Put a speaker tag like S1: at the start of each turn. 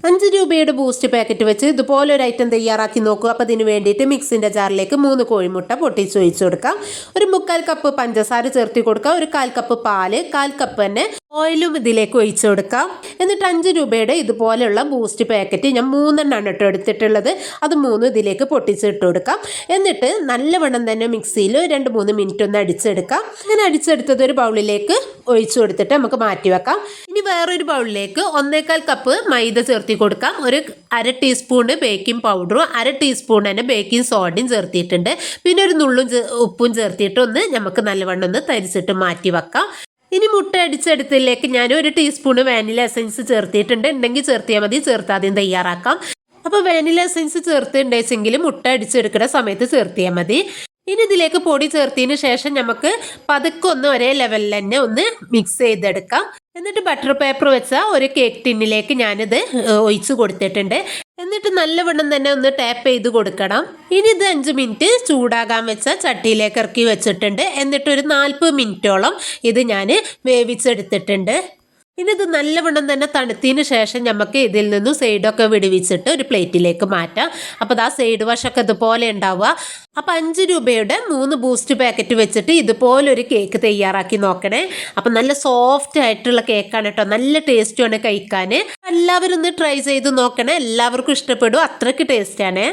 S1: 5 രൂപയുടെ boost packet വെച്ച് ഇതുപോലെ ഒരു ഐറ്റം തയ്യാറാക്കി നോക്കൂ. അപ്പോൾ അതിന് വേണ്ടിയിട്ട് മിക്സിൻ്റെ ജാറിലേക്ക് 3 കോഴിമുട്ട പൊട്ടിച്ച് ഒഴിച്ച് കൊടുക്കാം. ഒരു 3/4 കപ്പ് പഞ്ചസാര ചേർത്തി കൊടുക്കാം. ഒരു 1/4 കപ്പ് പാല്, 1/4 കപ്പ് തന്നെ ഓയിലും ഇതിലേക്ക് ഒഴിച്ച് കൊടുക്കാം. എന്നിട്ട് 5 രൂപയുടെ ഇതുപോലെയുള്ള ബൂസ്റ്റ് പാക്കറ്റ് ഞാൻ 3 ഇട്ട് എടുത്തിട്ടുള്ളത്. അത് 3 ഇതിലേക്ക് പൊട്ടിച്ചിട്ട് കൊടുക്കാം. എന്നിട്ട് നല്ലവണ്ണം തന്നെ മിക്സിയിൽ 2-3 മിനിറ്റ് ഒന്ന് അടിച്ചെടുക്കാം. ഇങ്ങനെ അടിച്ചെടുത്തത് ഒരു ബൗളിലേക്ക് ഒഴിച്ചു കൊടുത്തിട്ട് നമുക്ക് മാറ്റി വെക്കാം. ഇനി വേറൊരു ബൗളിലേക്ക് 1/4 കപ്പ് മൈദ ചേർത്തി കൊടുക്കാം. ഒരു 1/2 ടീസ്പൂണ് ബേക്കിംഗ് പൗഡറും 1/2 ടീസ്പൂൺ തന്നെ ബേക്കിംഗ് സോഡയും ചേർത്തിട്ടുണ്ട്. പിന്നെ ഒരു നുള്ളും ഉപ്പും ചേർത്തിട്ട് ഒന്ന് നമുക്ക് നല്ലവണ്ണം ഒന്ന് തരിച്ചിട്ട് മാറ്റി വെക്കാം. ഇനി മുട്ട അടിച്ചെടുത്തതിലേക്ക് ഞാൻ 1 ടീസ്പൂണ് വാനില എസൻസ് ചേർത്തിട്ടുണ്ട്. ഉണ്ടെങ്കിൽ ചേർത്തിയാൽ മതി, ചേർത്താദ്യം തയ്യാറാക്കാം. അപ്പോൾ വാനില എസൻസ് ചേർത്തിട്ടുണ്ടെങ്കിൽ മുട്ട അടിച്ചെടുക്കുന്ന സമയത്ത് ചേർത്തിയാൽ മതി. ഇനി ഇതിലേക്ക് പൊടി ചേർത്തതിന് ശേഷം നമുക്ക് പതുക്കെ ഒന്ന് ഒരേ ലെവലിൽ തന്നെ ഒന്ന് മിക്സ് ചെയ്തെടുക്കാം. എന്നിട്ട് ബട്ടർ പേപ്പർ വെച്ച ഒരു കേക്ക് ടിന്നിലേക്ക് ഞാനിത് ഒഴിച്ച് കൊടുത്തിട്ടുണ്ട്. എന്നിട്ട് നല്ലവണ്ണം തന്നെ ഒന്ന് ടാപ്പ് ചെയ്ത് കൊടുക്കണം. ഇനി ഇത് 5 മിനിറ്റ് ചൂടാകാൻ വെച്ച ചട്ടിയിലേക്ക് ഇറക്കി വെച്ചിട്ടുണ്ട്. എന്നിട്ട് ഒരു 40 മിനിറ്റോളം ഇത് ഞാൻ വേവിച്ചെടുത്തിട്ടുണ്ട്. ഇനി ഇത് നല്ലവണ്ണം തന്നെ തണുത്തതിന് ശേഷം നമുക്ക് ഇതിൽ നിന്നും സൈഡൊക്കെ വിടുവിച്ചിട്ട് ഒരു പ്ലേറ്റിലേക്ക് മാറ്റാം. അപ്പോൾ ആ സൈഡ് വശമൊക്കെ ഇതുപോലെ ഉണ്ടാവുക. അപ്പോൾ 5 രൂപയുടെ 3 ബൂസ്റ്റ് പാക്കറ്റ് വെച്ചിട്ട് ഇതുപോലൊരു കേക്ക് തയ്യാറാക്കി നോക്കണേ. അപ്പം നല്ല സോഫ്റ്റ് ആയിട്ടുള്ള കേക്കാണ് കേട്ടോ, നല്ല ടേസ്റ്റുമാണ് കഴിക്കാൻ. എല്ലാവരും ഒന്ന് ട്രൈ ചെയ്ത് നോക്കണേ, എല്ലാവർക്കും ഇഷ്ടപ്പെടും, അത്രയ്ക്ക് ടേസ്റ്റാണ്.